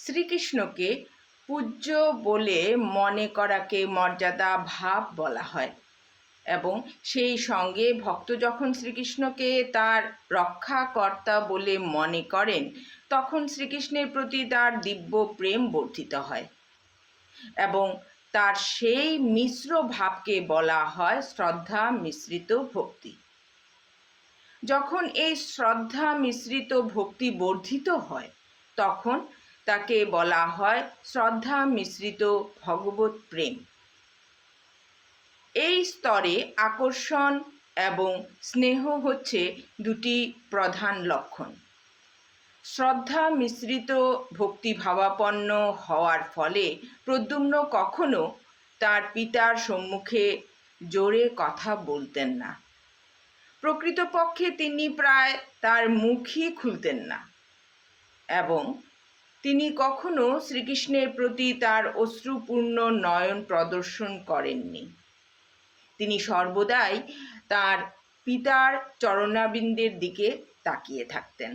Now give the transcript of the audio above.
শ্রীকৃষ্ণকে পূজ্য বলে মনে করাকে মর্যাদা ভাব বলা হয়, এবং সেই সঙ্গে ভক্ত যখন শ্রীকৃষ্ণকে তার রক্ষাকর্তা বলে মনে করেন, তখন শ্রীকৃষ্ণের প্রতি তার দিব্য প্রেম বর্ধিত হয়, এবং তার সেই মিশ্র ভাবকে বলা হয় শ্রদ্ধা মিশ্রিত ভক্তি। যখন এই শ্রদ্ধা মিশ্রিত ভক্তি বর্ধিত হয়, তখন তাকে বলা হয় শ্রদ্ধা মিশ্রিত ভগবত প্রেম। এই স্তরে আকর্ষণ এবং স্নেহ হচ্ছে দুটি প্রধান লক্ষণ। শ্রদ্ধা মিশ্রিত ভক্তিভাবাপন্ন হওয়ার ফলে প্রদ্যুম্ন কখনো তার পিতার সম্মুখে জোরে কথা বলতেন না। প্রকৃতপক্ষে তিনি প্রায় তার মুখই খুলতেন না, এবং তিনি কখনো শ্রীকৃষ্ণের প্রতি তার অশ্রুপূর্ণ নয়ন প্রদর্শন করেননি। তিনি সর্বদাই তার পিতার চরণাবিন্দের দিকে তাকিয়ে থাকতেন।